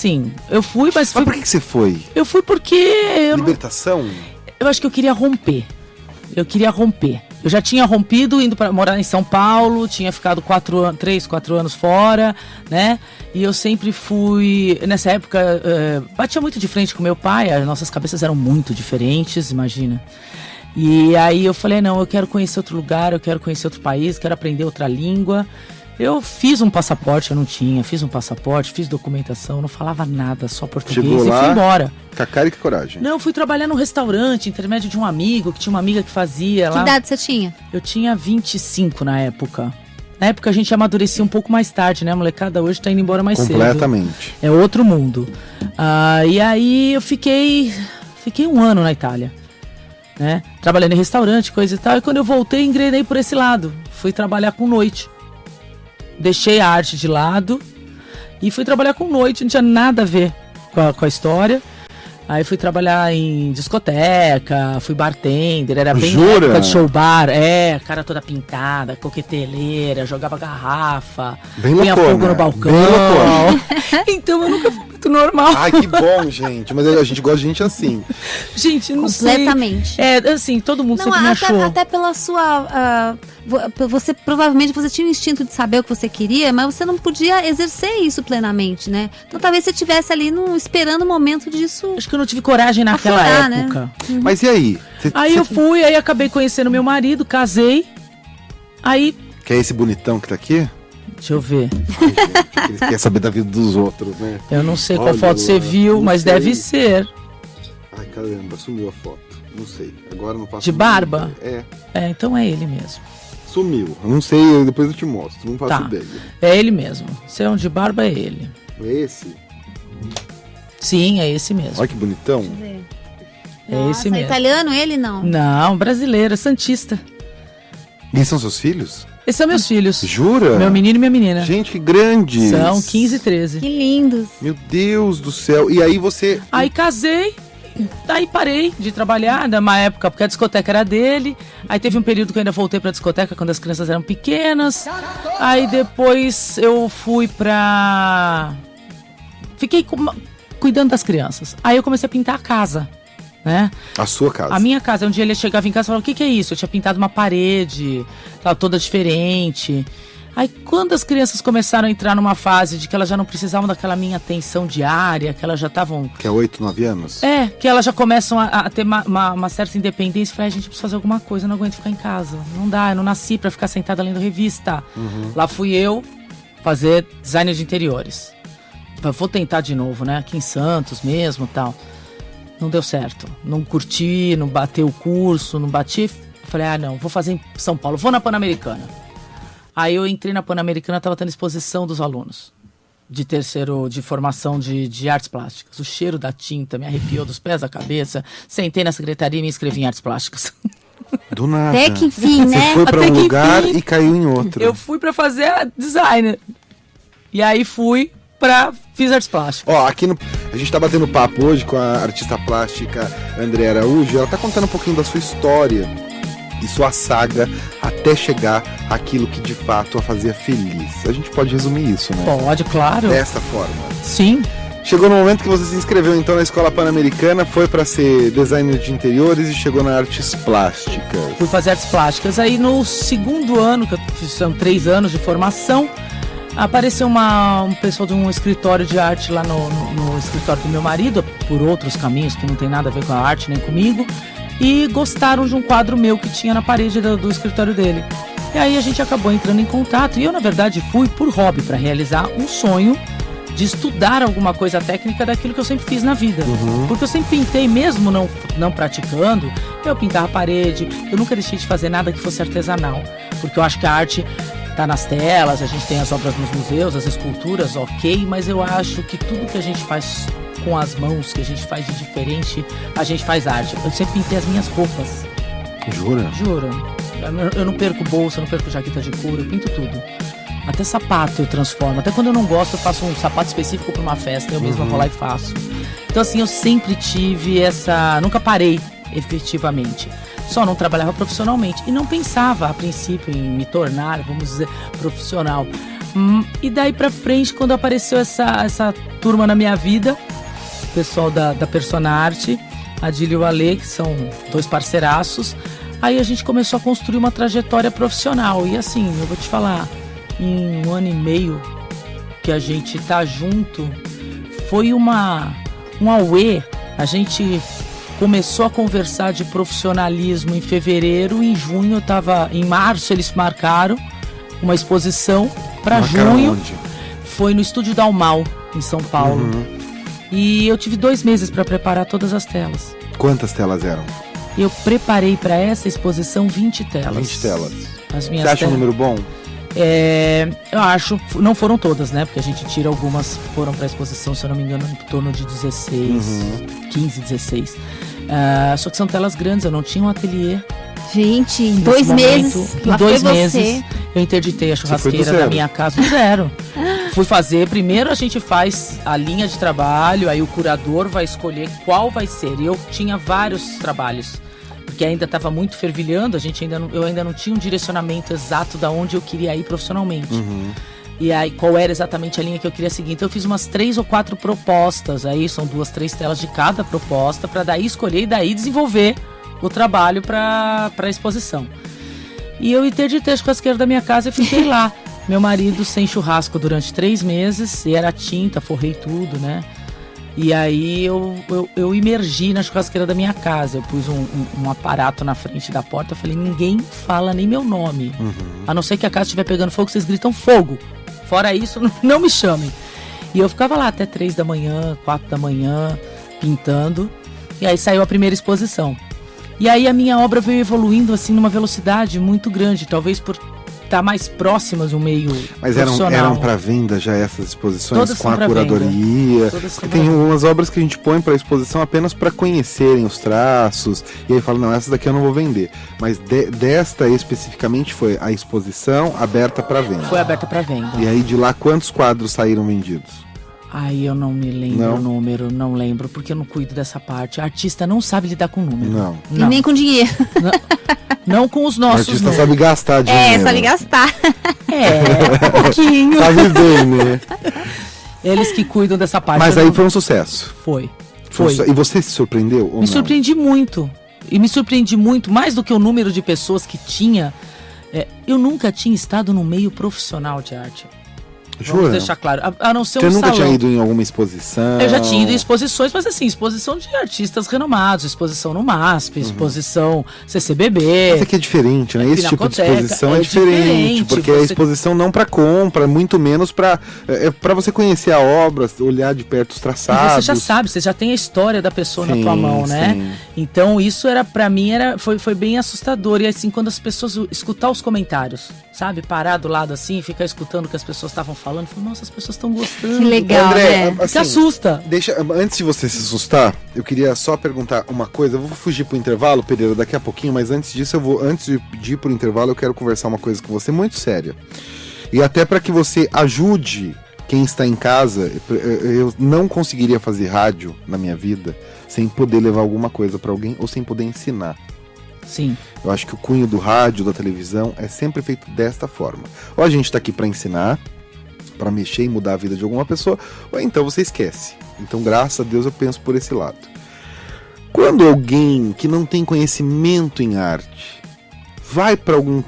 Sim, eu fui, mas por que você foi? Eu fui porque... Libertação? Eu acho que eu queria romper. Eu já tinha rompido indo para morar em São Paulo, tinha ficado 3, 4 anos fora, né? E eu sempre fui... Nessa época, batia muito de frente com meu pai, as nossas cabeças eram muito diferentes, imagina. E aí eu falei, não, eu quero conhecer outro lugar, eu quero conhecer outro país, quero aprender outra língua. Eu fiz um passaporte, eu não tinha, fiz documentação, não falava nada, só português. Chegou lá, e fui embora. Com a cara e com a coragem. Não, eu fui trabalhar num restaurante, intermédio de um amigo, que tinha uma amiga que fazia lá. Que idade você tinha? Eu tinha 25 na época. Na época a gente amadurecia um pouco mais tarde, né? A molecada hoje tá indo embora mais cedo. Completamente. É outro mundo. E aí eu fiquei 1 ano na Itália, né? Trabalhando em restaurante, coisa e tal. E quando eu voltei, engrenei por esse lado. Fui trabalhar com noite. Deixei a arte de lado e fui trabalhar com noite, não tinha nada a ver com a história. Aí fui trabalhar em discoteca, fui bartender, era bem época de show bar, cara toda pintada, coqueteleira, jogava garrafa, punha fogo no balcão. Então eu nunca fui muito normal. Ai, que bom, gente. Mas a gente gosta de gente assim. Gente, não completamente. sei. Assim, todo mundo sempre me achou. Até pela sua... provavelmente você tinha o instinto de saber o que você queria, mas você não podia exercer isso plenamente, né? Então talvez você estivesse ali esperando o momento disso. Acho que eu não tive coragem naquela época. Né? Mas e aí? Eu fui, aí acabei conhecendo meu marido, casei. Aí... Que é esse bonitão que tá aqui? Deixa eu ver. Ai, gente, ele quer saber da vida dos outros, né? Eu não sei qual foto você viu, mas deve ser. Ai, caramba, sumiu a foto. Não sei. Agora não faço. De barba? É, então é ele mesmo. Sumiu. Eu não sei, depois eu te mostro. Não faço ideia. É ele mesmo. Se é um de barba, é ele. É esse? Sim, é esse mesmo. Olha que bonitão. Deixa eu ver. É esse mesmo. Italiano ele não? Não, brasileiro, santista. E esses são seus filhos? Esses são meus filhos. Jura? Meu menino e minha menina. Gente, que grandes. São 15 e 13. Que lindos. Meu Deus do céu. E aí você... Aí casei. Aí parei de trabalhar, numa época, porque a discoteca era dele. Aí teve um período que eu ainda voltei pra discoteca quando as crianças eram pequenas. Aí depois eu fui pra... Fiquei cuidando das crianças. Aí eu comecei a pintar a casa, né? A sua casa? A minha casa. Um dia ele chegava em casa e falava, o que é isso? Eu tinha pintado uma parede, tava toda diferente. Aí quando as crianças começaram a entrar numa fase de que elas já não precisavam daquela minha atenção diária, que elas já estavam... Que é 8, 9 anos? Que elas já começam a ter uma certa independência. Eu falei, a gente precisa fazer alguma coisa, eu não aguento ficar em casa. Não dá, eu não nasci pra ficar sentada lendo revista. Lá fui eu fazer design de interiores. Vou tentar de novo, né? Aqui em Santos mesmo e tal. Não deu certo. Não curti, não bateu o curso, não bati. Falei, não, vou fazer em São Paulo, vou na Pan-Americana. Aí eu entrei na Pan-Americana, estava tendo exposição dos alunos de terceiro, de formação de artes plásticas. O cheiro da tinta me arrepiou dos pés à cabeça. Sentei na secretaria e me inscrevi em artes plásticas. Do nada. Até que enfim, né? Você foi para um lugar e caiu em outro. Eu fui para fazer designer. E aí fiz artes plásticas. Aqui a gente tá batendo papo hoje com a artista plástica André Araújo. Ela tá contando um pouquinho da sua história e sua saga até chegar àquilo que de fato a fazia feliz. A gente pode resumir isso, né? Pode, claro. Dessa forma. Sim. Chegou no momento que você se inscreveu então na Escola Pan-Americana, foi para ser designer de interiores e chegou na artes plásticas. Fui fazer artes plásticas. Aí no segundo ano, que são 3 anos de formação, apareceu um pessoal de um escritório de arte lá no escritório do meu marido, por outros caminhos que não tem nada a ver com a arte nem comigo, e gostaram de um quadro meu que tinha na parede do escritório dele. E aí a gente acabou entrando em contato e eu, na verdade, fui por hobby para realizar um sonho de estudar alguma coisa técnica daquilo que eu sempre fiz na vida. Porque eu sempre pintei, mesmo não praticando, eu pintava a parede, eu nunca deixei de fazer nada que fosse artesanal, porque eu acho que a arte tá nas telas, a gente tem as obras nos museus, as esculturas, ok, mas eu acho que tudo que a gente faz com as mãos, que a gente faz de diferente, a gente faz arte. Eu sempre pintei as minhas roupas. Jura? Juro. Eu não perco bolsa, eu não perco jaqueta de couro, eu pinto tudo. Até sapato eu transformo. Até quando eu não gosto, eu faço um sapato específico para uma festa, eu mesma vou lá e faço. Então assim, eu sempre tive nunca parei, efetivamente. Só não trabalhava profissionalmente e não pensava a princípio em me tornar, vamos dizer, profissional. E daí pra frente, quando apareceu essa turma na minha vida, o pessoal da Personarte, a Dília e o Alê, que são 2 parceiraços, aí a gente começou a construir uma trajetória profissional. E assim, eu vou te falar, em 1 ano e meio que a gente tá junto, foi um auê. A gente começou a conversar de profissionalismo em fevereiro, em junho em março eles marcaram uma exposição para junho. Onde? Foi no Estúdio Dalmal, em São Paulo. E eu tive 2 meses para preparar todas as telas. Quantas telas eram? Eu preparei para essa exposição 20 telas. 20 telas. As minhas Você acha um telas. número bom? Eu acho, não foram todas, né? Porque a gente tira algumas, foram para exposição, se eu não me engano, em torno de 16, 15, 16. Só que são telas grandes, eu não tinha um ateliê. Gente, em Nesse 2 momento, meses, em lá 2 foi meses, você. eu interditei a foi do churrasqueira zero. da minha casa do zero. Fui fazer, primeiro a gente faz a linha de trabalho, aí o curador vai escolher qual vai ser. E eu tinha vários trabalhos, porque ainda estava muito fervilhando, eu ainda não tinha um direcionamento exato da onde eu queria ir profissionalmente. E aí, qual era exatamente a linha que eu queria seguir. Então eu fiz umas 3 ou 4 propostas, aí são 2, 3 telas de cada proposta, para daí escolher e daí desenvolver o trabalho para a exposição. E eu interditei a churrasqueira da minha casa e fiquei lá. Meu marido sem churrasco durante 3 meses, e era tinta, forrei tudo, né? E aí eu imergi na churrasqueira da minha casa. Eu pus um aparato na frente da porta, eu falei, ninguém fala nem meu nome. A não ser que a casa estiver pegando fogo, vocês gritam fogo. Fora isso, não me chamem. E eu ficava lá até 3 da manhã, 4 da manhã, pintando. E aí saiu a primeira exposição. E aí a minha obra veio evoluindo assim numa velocidade muito grande, talvez por estar mais próximas do meio Mas profissional. eram para venda já essas exposições? Todas com são a pra curadoria? Todas são Porque pra tem venda. umas obras que a gente põe para exposição apenas para conhecerem os traços, e aí fala, não, essa daqui eu não vou vender. Mas desta especificamente foi a exposição aberta para venda. Foi aberta para venda. E aí de lá quantos quadros saíram vendidos? Ai, eu não me lembro Não? o número, não lembro, porque eu não cuido dessa parte. A artista não sabe lidar com número. Não. E nem com dinheiro. Não com os O nossos artista números. sabe gastar dinheiro. Sabe gastar. Um pouquinho. Sabe bem, né? Eles que cuidam dessa parte. Mas eu aí não- foi um sucesso. Foi. E você se surpreendeu ou não? Me surpreendi muito. E me surpreendi muito, mais do que o número de pessoas que tinha. Eu nunca tinha estado no meio profissional de arte. Vamos Jura? deixar claro. A não ser Você um nunca salão. tinha ido em alguma exposição? Eu já tinha ido em exposições, mas assim, exposição de artistas renomados, exposição no MASP, exposição CCBB. Isso aqui é diferente, né? Esse tipo de Pinacoteca, exposição é é diferente, diferente, porque é você- exposição não para compra, muito menos para você conhecer a obra, olhar de perto os E traçados. você já sabe, você já tem a história da pessoa na Sim, tua mão, né? sim. Então isso era, pra mim, foi bem assustador. E assim, quando as pessoas escutar os comentários, sabe? Parar do lado assim e ficar escutando o que as pessoas estavam falando, falar, nossa, as pessoas estão gostando. Que legal, André, né? assim, Que assusta. antes de você se assustar, eu queria só perguntar uma coisa. Eu vou fugir pro intervalo, Pereira, daqui a pouquinho, mas antes disso, antes de ir pro intervalo, eu quero conversar uma coisa com você muito séria. E até para que você ajude quem está em casa. Eu não conseguiria fazer rádio na minha vida sem poder levar alguma coisa para alguém ou sem poder ensinar. Sim. Eu acho que o cunho do rádio, da televisão, é sempre feito desta forma. Ou a gente está aqui para ensinar, para mexer e mudar a vida de alguma pessoa, ou então você esquece. Então, graças a Deus, eu penso por esse lado. Quando alguém que não tem conhecimento em arte vai para algum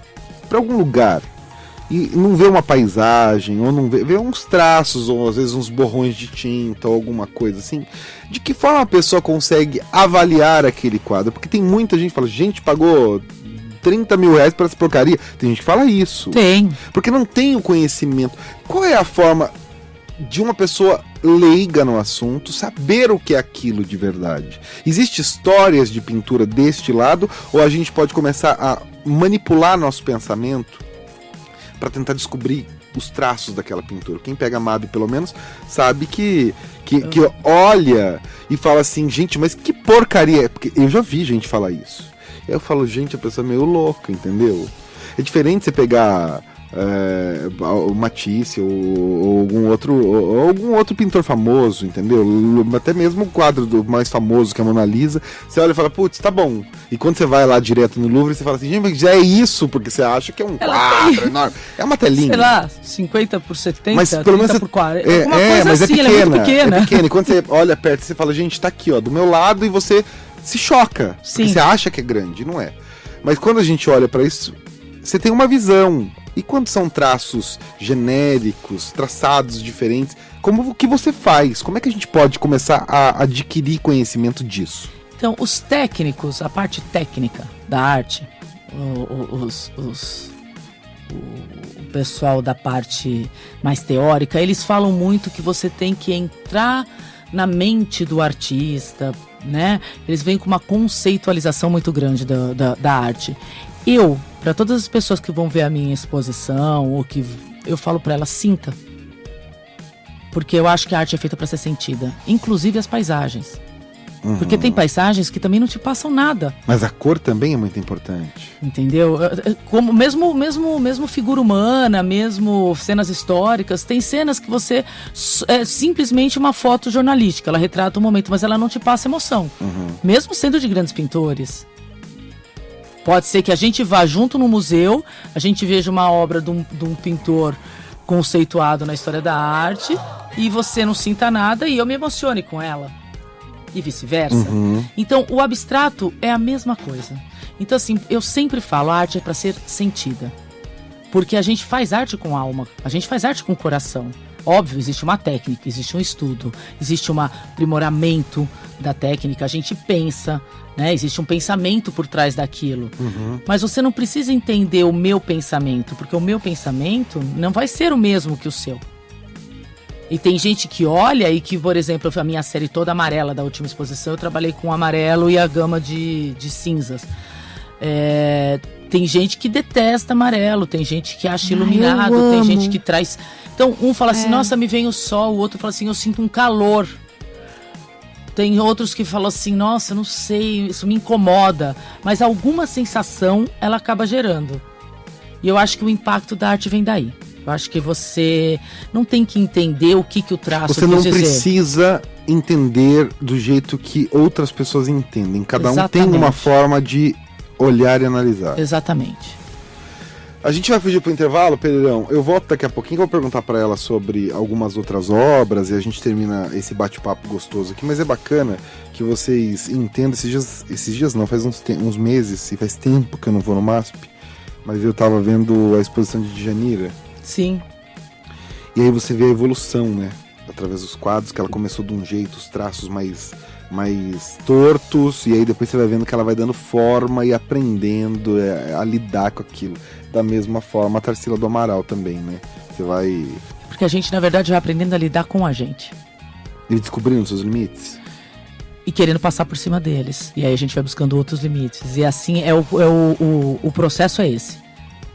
lugar e não vê uma paisagem, ou não vê uns traços, ou às vezes uns borrões de tinta, ou alguma coisa assim, de que forma a pessoa consegue avaliar aquele quadro? Porque tem muita gente que fala, gente, pagou 30 mil reais para essa porcaria. Tem gente que fala isso. Tem. Porque não tem o conhecimento. Qual é a forma de uma pessoa leiga no assunto saber o que é aquilo de verdade? Existem histórias de pintura deste lado, ou a gente pode começar a manipular nosso pensamento para tentar descobrir os traços daquela pintura? Quem pega MAB, pelo menos, sabe que olha e fala assim, gente, mas que porcaria é? Porque eu já vi gente falar isso. Eu falo, gente, a pessoa é meio louca, entendeu? É diferente você pegar o Matisse ou algum outro pintor famoso, entendeu? Até mesmo o quadro do mais famoso, que é a Mona Lisa, você olha e fala, putz, tá bom. E quando você vai lá direto no Louvre, você fala assim, gente, mas já é isso, porque você acha que é um quadro enorme. É uma telinha. Sei lá, 50 por 70, mas, pelo menos 30 por 40. Mas assim, é pequena, ela é muito pequena. É pequena. E quando você olha perto, você fala, gente, tá aqui, ó, do meu lado, e você se choca. Sim. Porque você acha que é grande, não é. Mas quando a gente olha pra isso, você tem uma visão. E quando são traços genéricos, traçados diferentes, o que você faz? Como é que a gente pode começar a adquirir conhecimento disso? Então, os técnicos, a parte técnica da arte, o pessoal da parte mais teórica, eles falam muito que você tem que entrar na mente do artista, né? Eles vêm com uma conceitualização muito grande da arte. Para todas as pessoas que vão ver a minha exposição, ou que eu falo para elas, sinta. Porque eu acho que a arte é feita para ser sentida, inclusive as paisagens. Uhum. Porque tem paisagens que também não te passam nada. Mas a cor também é muito importante. Entendeu? Como mesmo figura humana, mesmo cenas históricas, tem cenas que você é simplesmente uma foto jornalística, ela retrata um momento, mas ela não te passa emoção. Uhum. Mesmo sendo de grandes pintores. Pode ser que a gente vá junto no museu, a gente veja uma obra de um pintor conceituado na história da arte e você não sinta nada e eu me emocione com ela. E vice-versa. Uhum. Então, o abstrato é a mesma coisa. Então, assim, eu sempre falo, a arte é para ser sentida. Porque a gente faz arte com alma, a gente faz arte com coração. Óbvio, existe uma técnica, existe um estudo, existe um aprimoramento da técnica, a gente pensa, né? Existe um pensamento por trás daquilo. Uhum. Mas você não precisa entender o meu pensamento, porque o meu pensamento não vai ser o mesmo que o seu. E tem gente que olha e que, por exemplo, a minha série toda amarela da última exposição, eu trabalhei com o amarelo e a gama de cinzas. Tem gente que detesta amarelo, tem gente que acha iluminado, tem gente que traz... Então, um fala assim, nossa, me vem o sol, o outro fala assim, eu sinto um calor. Tem outros que falam assim, nossa, não sei, isso me incomoda. Mas alguma sensação ela acaba gerando. E eu acho que o impacto da arte vem daí. Eu acho que você não tem que entender o que o traço você não precisa entender do jeito que outras pessoas entendem. Cada um tem uma forma de olhar e analisar. Exatamente. A gente vai fugir pro intervalo, Pedrão. Eu volto daqui a pouquinho, eu vou perguntar para ela sobre algumas outras obras e a gente termina esse bate-papo gostoso aqui, mas é bacana que vocês entendam. Esses dias não, faz uns meses, e faz tempo que eu não vou no MASP, mas eu tava vendo a exposição de Djanira. Sim. E aí você vê a evolução, né? Através dos quadros, que ela começou de um jeito, os traços mais tortos, e aí depois você vai vendo que ela vai dando forma e aprendendo a lidar com aquilo. Da mesma forma a Tarsila do Amaral também, né? Você vai... Porque a gente, na verdade, vai aprendendo a lidar com a gente. E descobrindo seus limites. E querendo passar por cima deles. E aí a gente vai buscando outros limites. E assim, o processo é esse.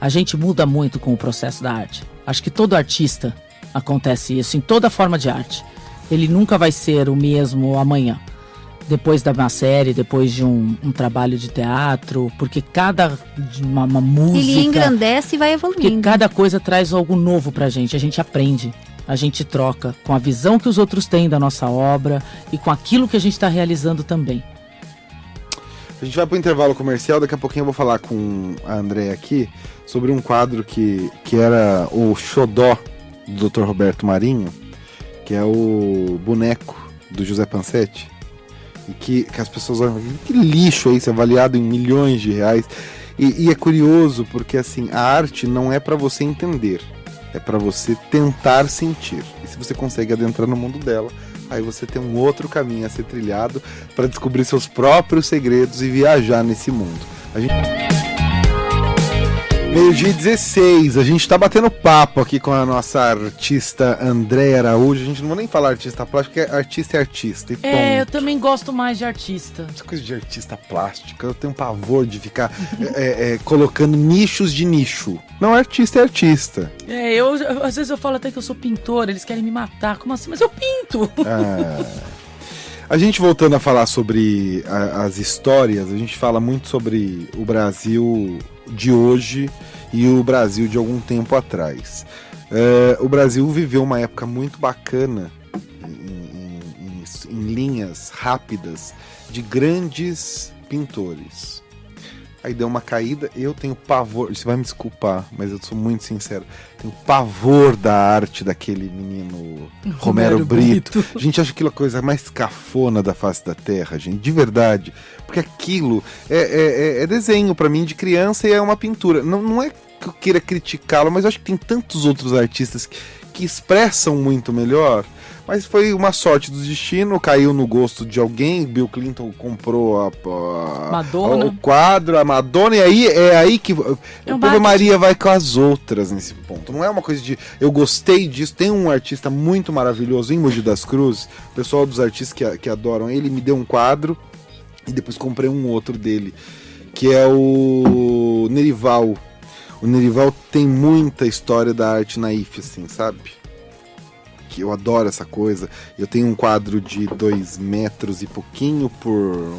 A gente muda muito com o processo da arte. Acho que todo artista acontece isso, em toda forma de arte. Ele nunca vai ser o mesmo amanhã. Depois da uma série, depois de um trabalho de teatro, porque uma música... Ele engrandece e vai evoluindo. Porque cada coisa traz algo novo pra gente, a gente aprende, a gente troca com a visão que os outros têm da nossa obra e com aquilo que a gente está realizando também. A gente vai pro intervalo comercial, daqui a pouquinho eu vou falar com a Andréa aqui sobre um quadro que era o xodó do Dr. Roberto Marinho, que é o boneco do José Pansetti. E que as pessoas olham, que lixo é isso, avaliado em milhões de reais. E é curioso porque assim, a arte não é para você entender, é para você tentar sentir. E se você consegue adentrar no mundo dela, aí você tem um outro caminho a ser trilhado para descobrir seus próprios segredos e viajar nesse mundo. Meio-dia 16, a gente tá batendo papo aqui com a nossa artista Andréa Araújo. A gente não vai nem falar artista plástica, porque artista é artista. E ponto. Eu também gosto mais de artista. Essa coisa de artista plástica, eu tenho pavor de ficar colocando nichos de nicho. Não, artista é artista. Às vezes eu falo até que eu sou pintor, eles querem me matar. Como assim? Mas eu pinto! A gente voltando a falar sobre as histórias, a gente fala muito sobre o Brasil de hoje e o Brasil de algum tempo atrás. O Brasil viveu uma época muito bacana em linhas rápidas de grandes pintores. Aí deu uma caída, eu tenho pavor, você vai me desculpar, mas eu sou muito sincero, tenho pavor da arte daquele menino Romero Brito. A gente acha aquilo a coisa mais cafona da face da terra, gente, de verdade, porque aquilo é desenho pra mim de criança e é uma pintura. Não é que eu queira criticá-lo, mas eu acho que tem tantos outros artistas que expressam muito melhor. Mas foi uma sorte do destino, caiu no gosto de alguém, Bill Clinton comprou o quadro, a Madonna, e aí é aí que o Ave Maria vai com as outras nesse ponto. Não é uma coisa de, eu gostei disso, tem um artista muito maravilhoso em Mogi das Cruzes, o pessoal dos artistas que adoram ele me deu um quadro, e depois comprei um outro dele, que é o Nerival. O Nerival tem muita história da arte naif, assim, sabe? Eu adoro essa coisa. Eu tenho um quadro de 2 metros e pouquinho por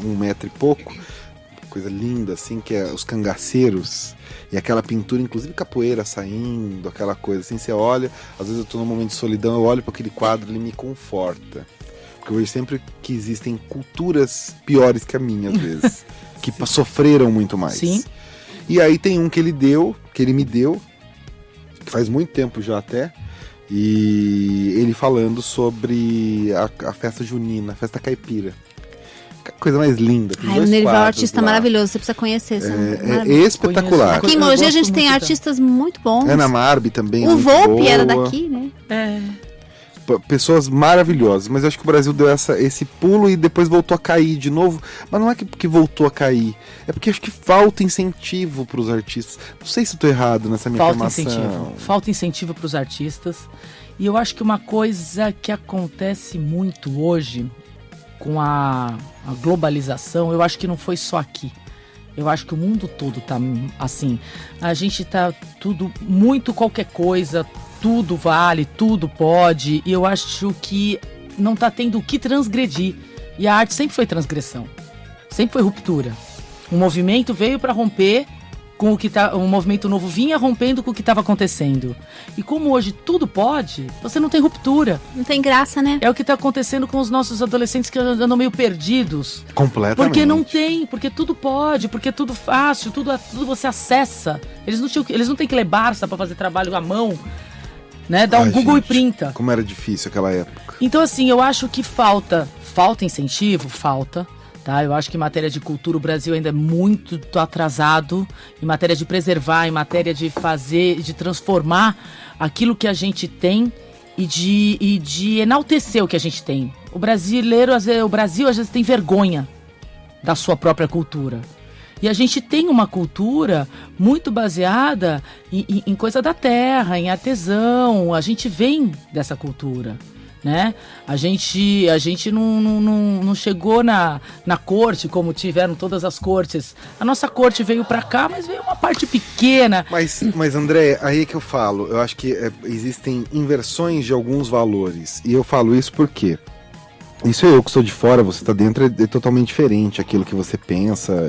1 metro e pouco, coisa linda assim, que é os cangaceiros, e aquela pintura, inclusive capoeira saindo, aquela coisa assim, você olha, às vezes eu tô num momento de solidão, eu olho para aquele quadro, ele me conforta, porque eu vejo sempre que existem culturas piores que a minha, às vezes, que sofreram muito mais. Sim. E aí tem um que ele me deu, que faz muito tempo já até, e ele falando sobre a festa junina, a festa caipira. Coisa mais linda. O Nerival é um artista maravilhoso, você precisa conhecer. É espetacular. Aqui em Mogi a gente tem artistas muito bons. Ana Marbi também. O Volpe era daqui, né? Pessoas maravilhosas, mas eu acho que o Brasil deu esse pulo e depois voltou a cair de novo. Mas não é que voltou a cair, é porque acho que falta incentivo para os artistas. Não sei se estou errado nessa minha afirmação. Falta incentivo para os artistas. E eu acho que uma coisa que acontece muito hoje com a globalização, eu acho que não foi só aqui. Eu acho que o mundo todo tá assim. A gente tá tudo, muito qualquer coisa, tudo vale, tudo pode. E eu acho que não tá tendo o que transgredir. E a arte sempre foi transgressão. Sempre foi ruptura. O movimento veio para romper com o que um movimento novo vinha rompendo com o que estava acontecendo. E como hoje tudo pode, você não tem ruptura. Não tem graça, né? É o que está acontecendo com os nossos adolescentes que andam meio perdidos. Completamente. Porque não tem, porque tudo pode, porque tudo fácil, tudo você acessa. Eles não têm que ler Barça para fazer trabalho à mão, né? Dá um Google, gente, e printa. Como era difícil aquela época. Então assim, eu acho que falta incentivo, falta. Tá? Eu acho que em matéria de cultura o Brasil ainda é muito atrasado, em matéria de preservar, em matéria de fazer, de transformar aquilo que a gente tem e de enaltecer o que a gente tem. O Brasil às vezes tem vergonha da sua própria cultura. E a gente tem uma cultura muito baseada em coisa da terra, em artesão, a gente vem dessa cultura. Né? A gente não chegou na corte como tiveram todas as cortes. A nossa corte veio pra cá, mas veio uma parte pequena. Mas André, aí é que eu falo. Eu acho que existem inversões de alguns valores. E eu falo isso porque isso é eu que sou de fora, você tá dentro, é totalmente diferente aquilo que você pensa,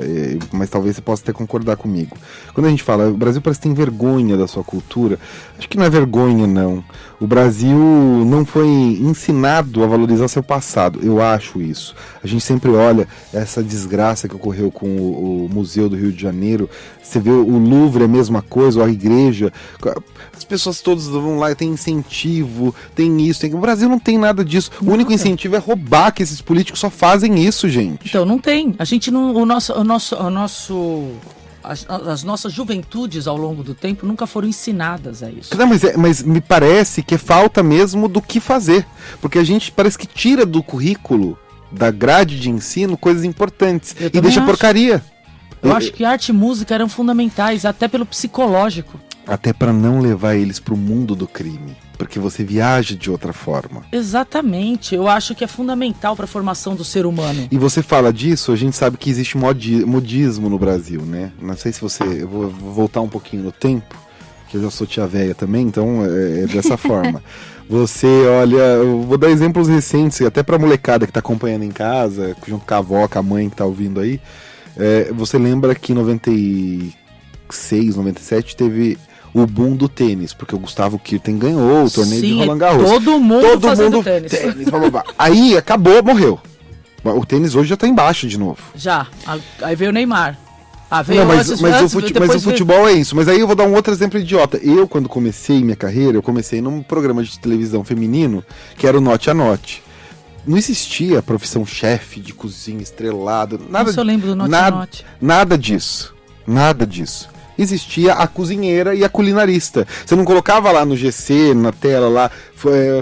mas talvez você possa até concordar comigo. Quando a gente fala, o Brasil parece que tem vergonha da sua cultura, acho que não é vergonha, não. O Brasil não foi ensinado a valorizar seu passado, eu acho isso. A gente sempre olha essa desgraça que ocorreu com o Museu do Rio de Janeiro, você vê o Louvre é a mesma coisa, a igreja, as pessoas todas vão lá e tem incentivo, tem isso, o Brasil não tem nada disso, o único incentivo é roubar, que esses políticos só fazem isso, gente. Então não tem, a gente não, as nossas juventudes ao longo do tempo nunca foram ensinadas a isso. Não, mas me parece que é falta mesmo do que fazer, porque a gente parece que tira do currículo, da grade de ensino, coisas importantes e deixa porcaria. Eu acho que arte e música eram fundamentais, até pelo psicológico. Até para não levar eles pro mundo do crime, porque você viaja de outra forma. Exatamente, eu acho que é fundamental para a formação do ser humano. E você fala disso, a gente sabe que existe modismo no Brasil, né? Não sei se você... Eu vou voltar um pouquinho no tempo, que eu já sou tia véia também, então é dessa forma. Você olha, eu vou dar exemplos recentes, até pra molecada que tá acompanhando em casa, junto com a avó, com a mãe que tá ouvindo aí. Você lembra que em 94, 96, 97, teve o boom do tênis, porque o Gustavo Kirten ganhou o torneio de Roland Garros. Todo mundo fazendo tênis. Blá, blá, blá. Aí acabou, morreu. O tênis hoje já tá embaixo de novo. Já. Aí veio o Neymar. Veio não, mas o futebol é isso. Mas aí eu vou dar um outro exemplo idiota. Eu, quando comecei minha carreira, eu comecei num programa de televisão feminino, que era o Note a Note. Não existia a profissão chefe de cozinha estrelado, nada. Nossa, eu lembro do Note a Note. Nada disso. Nada disso. Existia a cozinheira e a culinarista. Você não colocava lá no GC, na tela lá,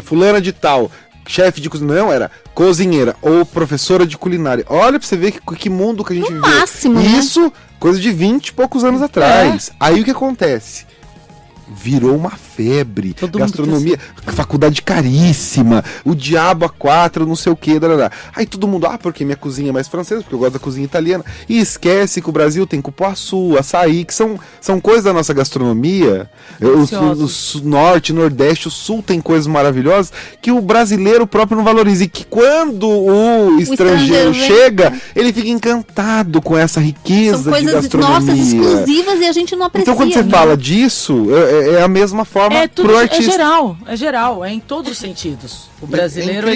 fulana de tal, chefe de cozinha. Não, era cozinheira ou professora de culinária. Olha pra você ver que mundo que a gente vive. Máximo, isso, né? Coisa de 20 e poucos anos atrás. Aí o que acontece? Virou uma febre, gastronomia, faculdade caríssima, o diabo a 4, não sei o que, aí todo mundo, porque minha cozinha é mais francesa, porque eu gosto da cozinha italiana, e esquece que o Brasil tem cupuaçu, açaí, que são coisas da nossa gastronomia, o norte, nordeste, o sul tem coisas maravilhosas, que o brasileiro próprio não valoriza, e que quando o estrangeiro chega, ele fica encantado com essa riqueza de gastronomia. São coisas nossas exclusivas e a gente não aprecia. Então quando você fala disso, é a mesma forma pro artista. É geral, é em todos os sentidos. O brasileiro,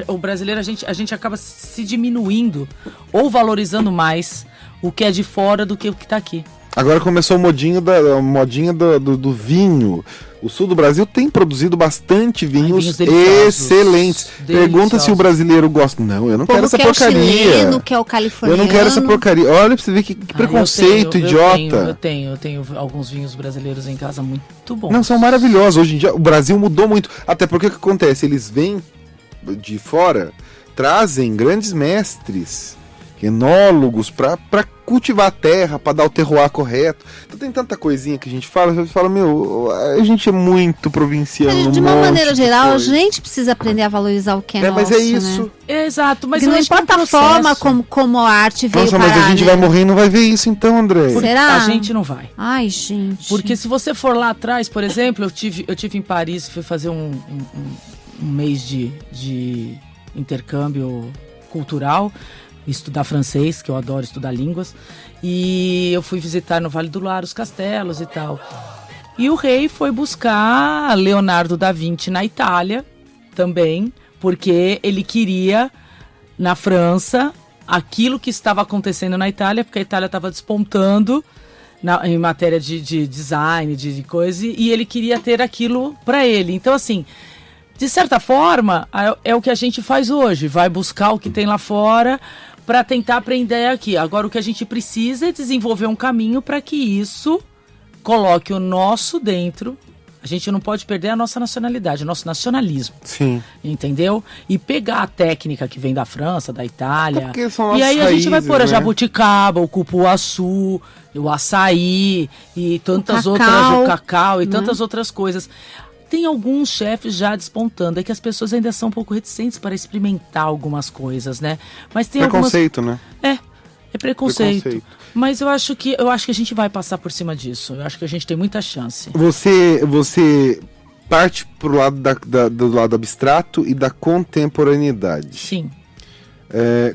o brasileiro a gente acaba se diminuindo ou valorizando mais o que é de fora do que o que tá aqui. Agora começou a modinha do vinho. O sul do Brasil tem produzido bastante vinhos excelentes. Pergunta se o brasileiro gosta. Não, eu não quero essa porcaria. Chileno, que é o californiano. Eu não quero essa porcaria. Olha pra você ver que preconceito idiota. Eu tenho alguns vinhos brasileiros em casa muito bons. Não, são maravilhosos. Hoje em dia o Brasil mudou muito. Até porque o que acontece? Eles vêm de fora, trazem grandes mestres, enólogos, para cultivar a terra, para dar o terroir correto. Então tem tanta coisinha que a gente fala, a gente é muito provinciano. De uma maneira geral, a gente precisa aprender a valorizar o que é nosso, mas é isso. Né? Exato, mas não importa a forma como a arte veio parar. Mas a gente vai morrer e não vai ver isso então, André. Será? A gente não vai. Ai, gente. Porque se você for lá atrás, por exemplo, eu tive em Paris, fui fazer um mês de intercâmbio cultural, estudar francês, que eu adoro estudar línguas, e eu fui visitar no Vale do Loire os castelos e tal. E o rei foi buscar Leonardo da Vinci na Itália também, porque ele queria, na França, aquilo que estava acontecendo na Itália, porque a Itália estava despontando em matéria de design, de coisa, e ele queria ter aquilo para ele. Então, assim, de certa forma, é o que a gente faz hoje, vai buscar o que tem lá fora para tentar aprender aqui. Agora, o que a gente precisa é desenvolver um caminho para que isso coloque o nosso dentro. A gente não pode perder a nossa nacionalidade, o nosso nacionalismo. Sim. Entendeu? E pegar a técnica que vem da França, da Itália. E aí a gente vai pôr a jabuticaba, o cupuaçu, o açaí e tantas outras, o cacau e tantas outras coisas. Tem alguns chefes já despontando, é que as pessoas ainda são um pouco reticentes para experimentar algumas coisas, né? Mas tem preconceito, né? É preconceito. Mas eu acho que a gente vai passar por cima disso. Eu acho que a gente tem muita chance. Você parte pro lado do lado abstrato e da contemporaneidade. Sim.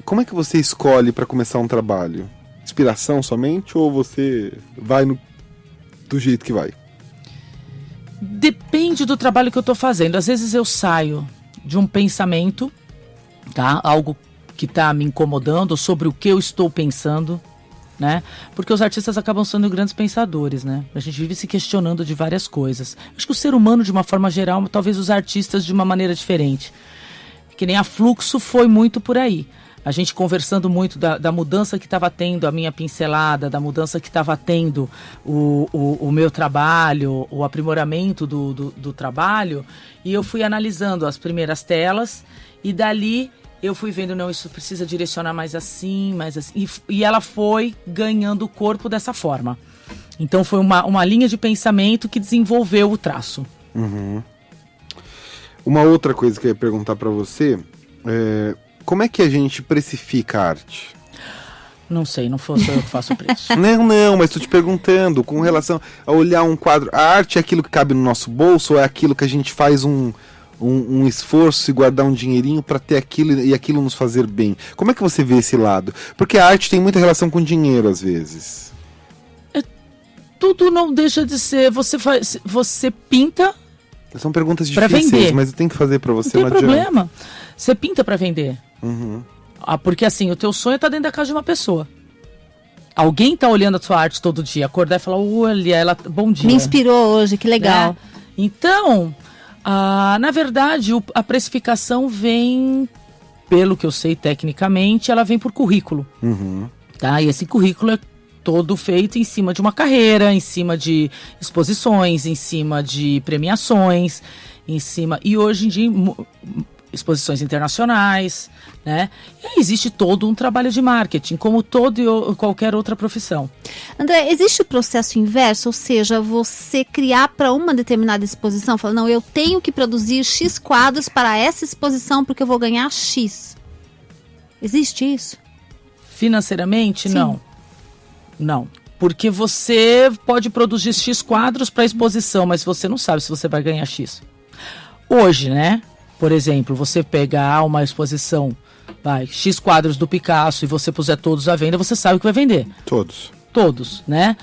Como é que você escolhe para começar um trabalho? Inspiração somente ou você vai do jeito que vai? Depende do trabalho que eu estou fazendo. Às vezes eu saio de um pensamento, tá? Algo que está me incomodando, sobre o que eu estou pensando, né? Porque os artistas acabam sendo grandes pensadores, né? A gente vive se questionando de várias coisas. Acho que o ser humano, de uma forma geral, talvez os artistas de uma maneira diferente. Que nem a Fluxo foi muito por aí. A gente conversando muito da mudança que estava tendo, a minha pincelada, da mudança que estava tendo o meu trabalho, o aprimoramento do trabalho, e eu fui analisando as primeiras telas, e dali eu fui vendo, não, isso precisa direcionar mais assim, e ela foi ganhando o corpo dessa forma. Então foi uma linha de pensamento que desenvolveu o traço. Uhum. Uma outra coisa que eu ia perguntar para você como é que a gente precifica a arte? Não sei, não sou eu que faço o preço. Não, mas estou te perguntando, com relação a olhar um quadro, a arte é aquilo que cabe no nosso bolso ou é aquilo que a gente faz um esforço e guardar um dinheirinho para ter aquilo e aquilo nos fazer bem? Como é que você vê esse lado? Porque a arte tem muita relação com dinheiro às vezes. tudo não deixa de ser, você pinta. São perguntas Pra difíceis, vender. mas eu tenho que fazer pra você, Não tem não adianta. problema. Você pinta pra vender. Uhum. Porque assim, o teu sonho tá dentro da casa de uma pessoa. Alguém tá olhando a sua arte todo dia, acordar e falar, olha, ela, bom dia. Me inspirou hoje, que legal. Né? Então, na verdade, a precificação vem, pelo que eu sei tecnicamente, ela vem por currículo. Uhum. Tá? E esse currículo é todo feito em cima de uma carreira, em cima de exposições, em cima de premiações, em cima... E hoje em dia, exposições internacionais, né? E aí existe todo um trabalho de marketing, como qualquer outra profissão. André, existe o processo inverso, ou seja, você criar para uma determinada exposição, falar, não, eu tenho que produzir X quadros para essa exposição porque eu vou ganhar X. Existe isso? Financeiramente, Sim. não. Não. Porque você pode produzir X quadros para exposição, mas você não sabe se você vai ganhar X. Hoje, né? Por exemplo, você pegar uma exposição, X quadros do Picasso e você puser todos à venda, você sabe que vai vender. Todos, né?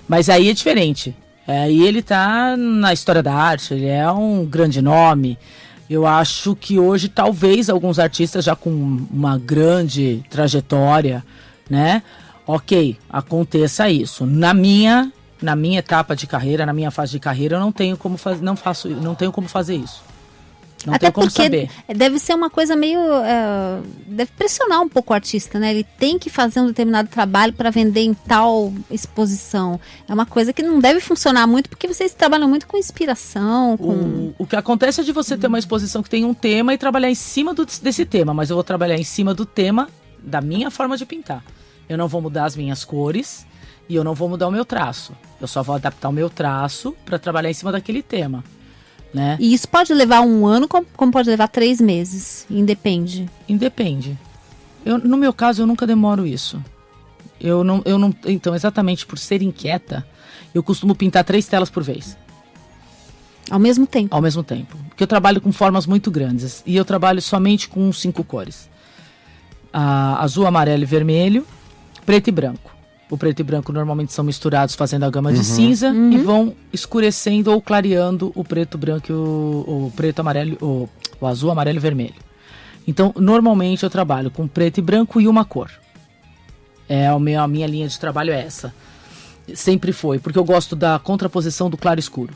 Mas aí é diferente. Aí ele tá na história da arte, ele é um grande nome. Eu acho que hoje, talvez, alguns artistas já com uma grande trajetória, né? Ok, aconteça isso. Na minha etapa de carreira, na minha fase de carreira, eu não tenho como fazer, não tenho como fazer isso. Não Até tenho como porque saber. Deve ser uma coisa meio... deve pressionar um pouco o artista, né? Ele tem que fazer um determinado trabalho para vender em tal exposição. É uma coisa que não deve funcionar muito, porque vocês trabalham muito com inspiração, com... O que acontece é de você ter uma exposição que tem um tema e trabalhar em cima desse tema, mas eu vou trabalhar em cima do tema da minha forma de pintar. Eu não vou mudar as minhas cores e eu não vou mudar o meu traço. Eu só vou adaptar o meu traço para trabalhar em cima daquele tema, né? E isso pode levar 1 ano, como pode levar 3 meses. Independe. Independe. No meu caso, eu nunca demoro isso. Então, exatamente por ser inquieta, eu costumo pintar 3 telas por vez. Ao mesmo tempo. Ao mesmo tempo. Porque eu trabalho com formas muito grandes. E eu trabalho somente com 5 cores. Azul, amarelo e vermelho. Preto e branco. O preto e branco normalmente são misturados fazendo a gama de cinza e vão escurecendo ou clareando o preto, branco e o preto, amarelo, o azul, amarelo e vermelho. Então, normalmente eu trabalho com preto e branco e uma cor. A minha linha de trabalho é essa. Sempre foi, porque eu gosto da contraposição do claro e escuro.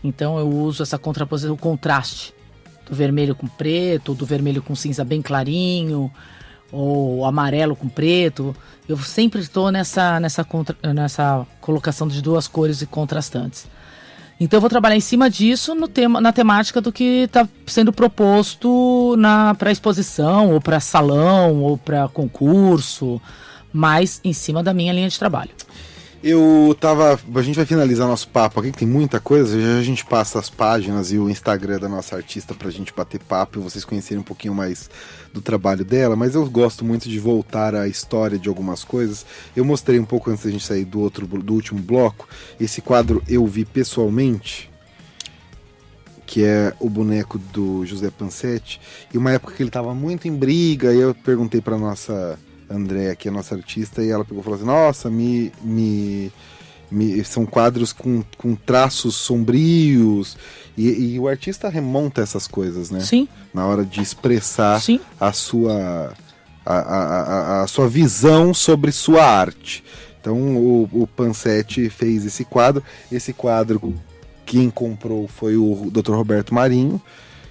Então eu uso essa contraposição, o contraste do vermelho com preto, do vermelho com cinza bem clarinho, ou amarelo com preto. Eu sempre estou nessa colocação de 2 cores e contrastantes. Então eu vou trabalhar em cima disso na temática do que está sendo proposto para exposição, ou para salão, ou para concurso, mas em cima da minha linha de trabalho. A gente vai finalizar nosso papo aqui, que tem muita coisa. Já a gente passa as páginas e o Instagram da nossa artista pra gente bater papo e vocês conhecerem um pouquinho mais do trabalho dela, mas eu gosto muito de voltar à história de algumas coisas. Eu mostrei um pouco antes da gente sair do último bloco, esse quadro eu vi pessoalmente, que é o boneco do José Pansetti, e uma época que ele tava muito em briga, e eu perguntei pra nossa Andréa, que é a nossa artista, e ela pegou e falou assim, nossa, são quadros com traços sombrios, e o artista remonta essas coisas, né? Sim. Na hora de expressar Sim. a sua visão sobre sua arte. Então o Pansetti fez esse quadro quem comprou foi o Dr. Roberto Marinho,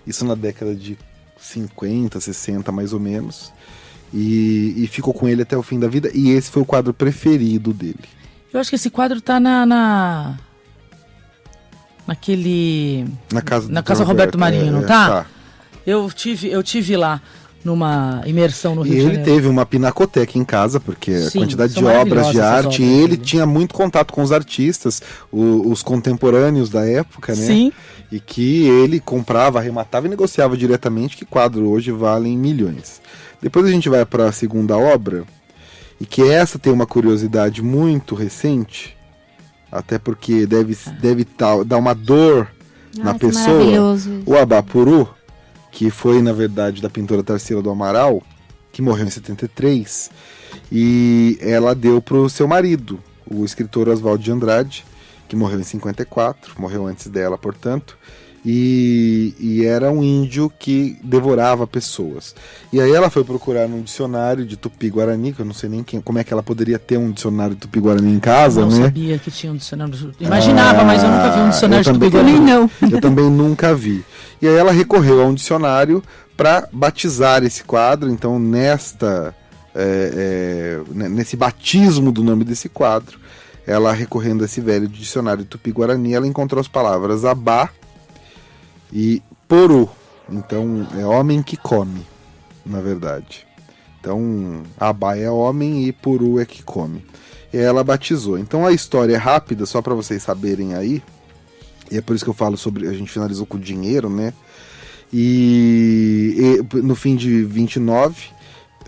isso na década de 50, 60 mais ou menos. E ficou com ele até o fim da vida. E esse foi o quadro preferido dele. Eu acho que esse quadro tá naquele... Na casa Roberto Marinho, não tá? Eu tive lá numa imersão no Rio de Janeiro. E ele teve uma pinacoteca em casa, porque Sim, a quantidade são de obras de arte, obras e ele dele. tinha muito contato com os artistas, os contemporâneos da época, né? Sim. E que ele comprava, arrematava e negociava diretamente, que quadro hoje valem milhões. Depois a gente vai para a segunda obra, e que essa tem uma curiosidade muito recente, até porque deve dar uma dor na Nossa, pessoa. maravilhoso. O Abapuru, que foi, na verdade, da pintora Tarsila do Amaral, que morreu em 73, e ela deu para o seu marido, o escritor Oswaldo de Andrade, que morreu em 54, morreu antes dela, portanto, e era um índio que devorava pessoas. E aí ela foi procurar num dicionário de Tupi-Guarani, que eu não sei nem como é que ela poderia ter um dicionário de Tupi-Guarani em casa, não né? Não sabia que tinha um dicionário. Imaginava, mas eu nunca vi um dicionário de Tupi-Guarani, não. Eu também nunca vi. E aí ela recorreu a um dicionário para batizar esse quadro. Então, nesse batismo do nome desse quadro, ela recorrendo a esse velho dicionário de Tupi-Guarani, ela encontrou as palavras abá e poru. Então, é homem que come, na verdade. Então, abá é homem e poru é que come. E ela batizou. Então, a história é rápida, só para vocês saberem aí. E é por isso que eu falo sobre... A gente finalizou com dinheiro, né? E no fim de 29...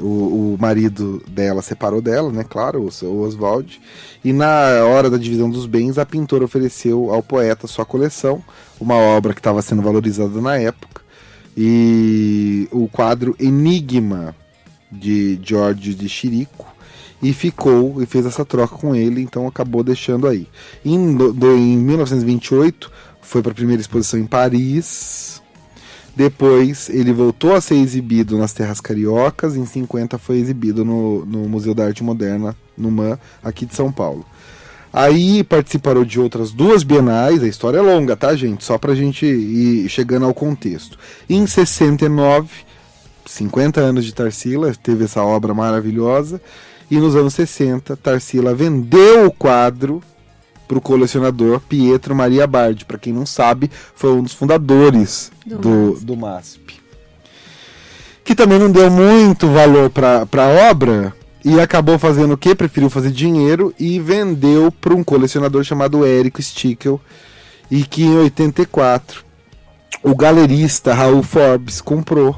O marido dela separou dela, né? Claro, o Oswald. E na hora da divisão dos bens, a pintora ofereceu ao poeta sua coleção, uma obra que estava sendo valorizada na época. E o quadro Enigma, de George de Chirico. E ficou, e fez essa troca com ele, então acabou deixando aí. Em 1928, foi para a primeira exposição em Paris. Depois ele voltou a ser exibido nas terras cariocas. Em 50 foi exibido no Museu da Arte Moderna, no MAM, aqui de São Paulo. Aí participaram de outras 2 bienais. A história é longa, tá, gente? Só pra gente ir chegando ao contexto. Em 69, 50 anos de Tarsila, teve essa obra maravilhosa. E nos anos 60, Tarsila vendeu o quadro para o colecionador Pietro Maria Bardi. Para quem não sabe, foi um dos fundadores do MASP. Que também não deu muito valor para a obra e acabou fazendo o quê? Preferiu fazer dinheiro e vendeu para um colecionador chamado Érico Stickel. E que em 84 o galerista Raul Forbes comprou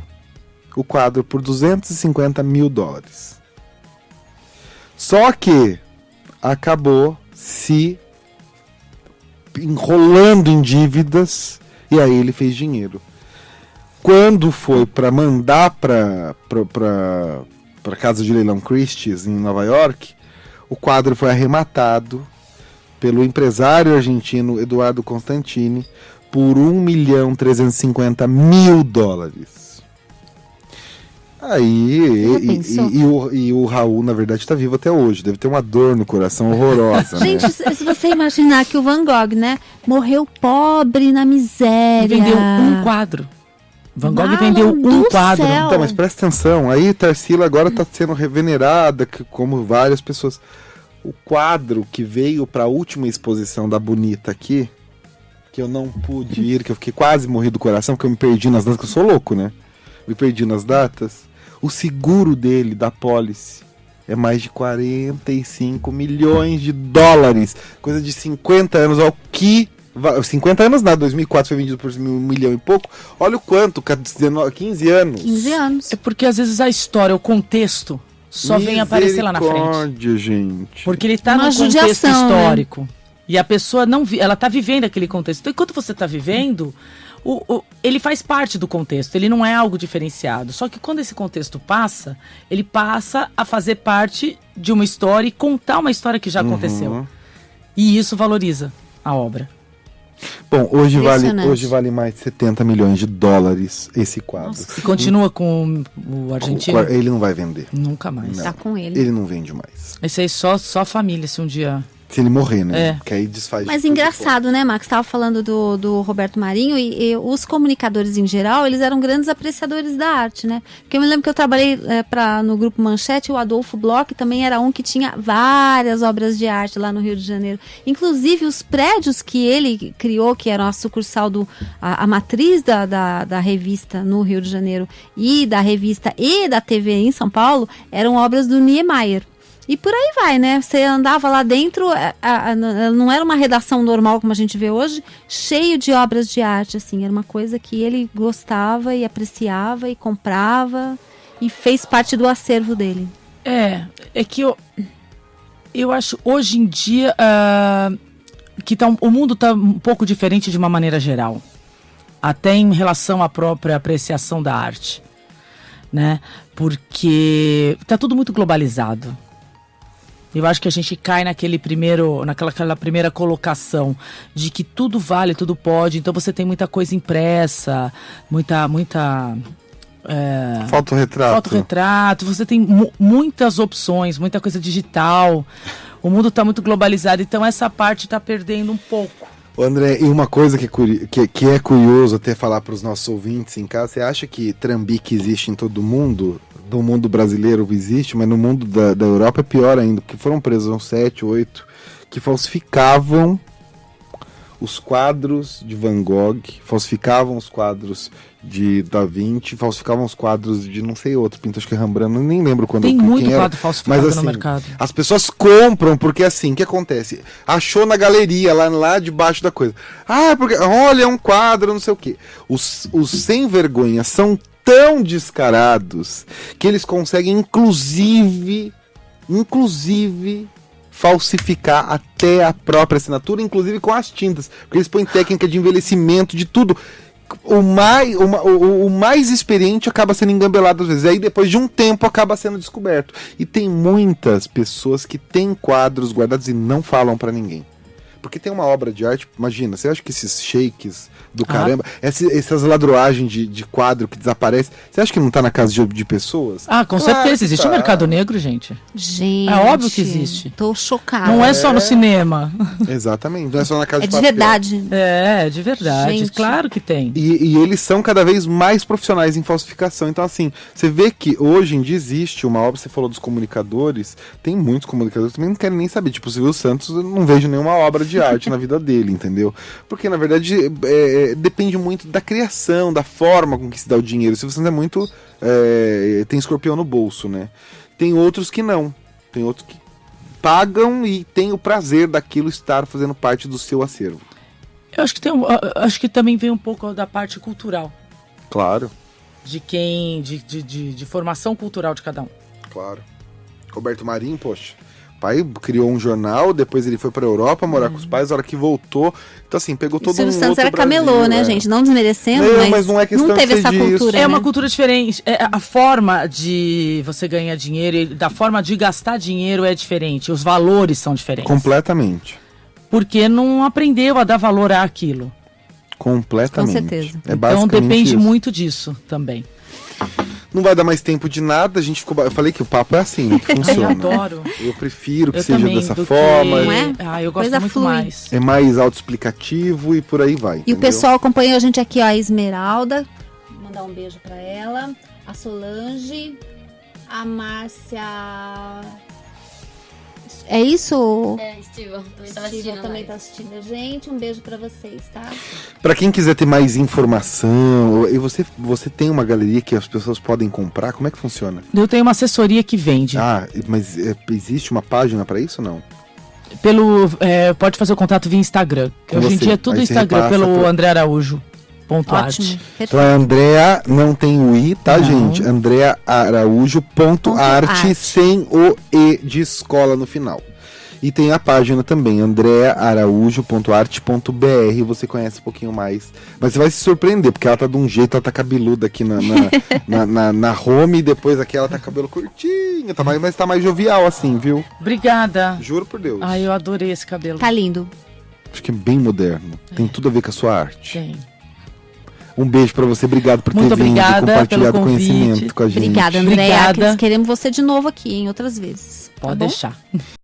o quadro por $250 mil. Só que acabou se enrolando em dívidas e aí ele fez dinheiro. Quando foi para mandar para casa de leilão Christie's em Nova York, o quadro foi arrematado pelo empresário argentino Eduardo Constantini por $1.350.000. Aí, e o Raul, na verdade, está vivo até hoje. Deve ter uma dor no coração horrorosa. Gente, né? Se você imaginar que o Van Gogh, né, morreu pobre na miséria. Vendeu um quadro. Van Gogh vendeu um quadro. Céu. Então, mas presta atenção. Aí Tarsila agora está sendo revenerada, como várias pessoas. O quadro que veio para a última exposição da Bonita aqui, que eu não pude ir, que eu fiquei quase morri do coração, porque eu me perdi nas datas, que eu sou louco, né? Me perdi nas datas. O seguro dele, da pólice, é mais de $45 milhões. Coisa de 50 anos. Ao que... 50 anos nada, 2004 foi vendido por $1 milhão e pouco. Olha o quanto, 15 anos. 15 anos. É porque às vezes a história, o contexto, só vem aparecer lá na frente. Gente. Porque ele está Uma no contexto judiação, histórico. Né? E a pessoa não ela está vivendo aquele contexto. Então, enquanto você está vivendo... ele faz parte do contexto, ele não é algo diferenciado. Só que quando esse contexto passa, ele passa a fazer parte de uma história e contar uma história que já aconteceu. E isso valoriza a obra. Bom, hoje vale mais de $70 milhões esse quadro. Nossa, e continua com o argentino? Ele não vai vender. Nunca mais. Não, tá com ele. Ele não vende mais. Esse aí só a família, se um dia... Se ele morrer, né? É. Porque aí desfaz. Mas engraçado, né, Max? Estava falando do Roberto Marinho e os comunicadores em geral, eles eram grandes apreciadores da arte, né? Porque eu me lembro que eu trabalhei no Grupo Manchete, o Adolfo Bloch também era um que tinha várias obras de arte lá no Rio de Janeiro. Inclusive, os prédios que ele criou, que eram a sucursal a matriz da revista no Rio de Janeiro e da revista e da TV em São Paulo, eram obras do Niemeyer. E por aí vai, né? Você andava lá dentro, não era uma redação normal como a gente vê hoje, cheio de obras de arte, assim. Era uma coisa que ele gostava e apreciava e comprava e fez parte do acervo dele. É que eu acho, hoje em dia, que o mundo está um pouco diferente de uma maneira geral. Até em relação à própria apreciação da arte, né? Porque está tudo muito globalizado. Eu acho que a gente cai naquela primeira colocação de que tudo vale, tudo pode. Então você tem muita coisa impressa, muita fotorretrato, você tem muitas opções, muita coisa digital. O mundo está muito globalizado, então essa parte está perdendo um pouco. Ô André, e uma coisa que é curioso até falar para os nossos ouvintes em casa, você acha que trambique existe em todo mundo? No mundo brasileiro existe, mas no mundo da Europa é pior ainda, porque foram presos uns 7, 8 que falsificavam os quadros de Van Gogh, falsificavam os quadros de Da Vinci, falsificavam os quadros de não sei outro, pintor, acho que é Rembrandt, nem lembro quando. Tem muito quem quadro era, falsificado mas, assim, no mercado. As pessoas compram, porque assim, o que acontece? Achou na galeria, lá debaixo da coisa. Ah, porque, olha, é um quadro, não sei o quê. Os sem vergonha são tão descarados que eles conseguem, inclusive falsificar até a própria assinatura, inclusive com as tintas, porque eles põem técnica de envelhecimento, de tudo. O mais experiente acaba sendo engambelado às vezes, aí depois de um tempo acaba sendo descoberto. E tem muitas pessoas que têm quadros guardados e não falam pra ninguém. Porque tem uma obra de arte, imagina, você acha que esses shakes do caramba, essas ladroagens de quadro que desaparece, você acha que não tá na casa de pessoas? Ah, com certeza, existe o mercado negro, gente. Gente, é óbvio que existe. Tô chocada. Não é só no cinema. Exatamente, não é só na casa de papel. Verdade. É de verdade, gente. Claro que tem. E eles são cada vez mais profissionais em falsificação, então assim, você vê que hoje em dia existe uma obra, você falou dos comunicadores, tem muitos comunicadores que também não querem nem saber, tipo o Silvio Santos, eu não vejo nenhuma obra de arte na vida dele, entendeu? Porque na verdade depende muito da criação, da forma com que se dá o dinheiro. Se você é muito tem escorpião no bolso, né? Tem outros que não, tem outros que pagam e tem o prazer daquilo estar fazendo parte do seu acervo. Eu acho que acho que também vem um pouco da parte cultural. Claro. De formação cultural de cada um. Claro. Roberto Marinho, poxa, pai criou um jornal, depois ele foi pra Europa morar com os pais, a hora que voltou, então assim, pegou todo mundo. O Silvio Santos era camelô, né, gente? Não desmerecendo, mas não é questão não teve essa cultura. É uma cultura diferente. A forma de você ganhar dinheiro, da forma de gastar dinheiro é diferente. Os valores são diferentes. Completamente. Porque não aprendeu a dar valor àquilo. Completamente. Com certeza. Então depende muito disso também. Não vai dar mais tempo de nada, eu falei que o papo é assim, né, que funciona. Eu adoro. Eu prefiro que seja dessa forma. Não é? Eu gosto muito mais. É mais autoexplicativo e por aí vai. E o pessoal acompanhou a gente aqui, ó, a Esmeralda, vou mandar um beijo pra ela, a Solange, a Márcia... É isso? Estiva também tá assistindo a gente. Um beijo pra vocês, tá? Pra quem quiser ter mais informação, e você tem uma galeria que as pessoas podem comprar, como é que funciona? Eu tenho uma assessoria que vende. Ah, mas existe uma página pra isso ou não? Pode fazer o contato via Instagram. Hoje em dia é tudo Instagram, pelo André Araújo. .arte. Então é Andrea, não tem o I, tá, gente? Andrea Araújo.arte sem o E de escola no final. E tem a página também, andreaaraújo.arte.br, você conhece um pouquinho mais. Mas você vai se surpreender, porque ela tá de um jeito, ela tá cabeluda aqui na home, e depois aqui ela tá cabelo curtinho, mas tá mais jovial assim, viu? Obrigada. Juro por Deus. Ai, eu adorei esse cabelo. Tá lindo. Acho que é bem moderno, tem tudo a ver com a sua arte. Tem. Um beijo pra você, obrigado por ter vindo e compartilhado conhecimento com a gente. Obrigada, Andréa. Queremos você de novo aqui, em outras vezes. Pode deixar.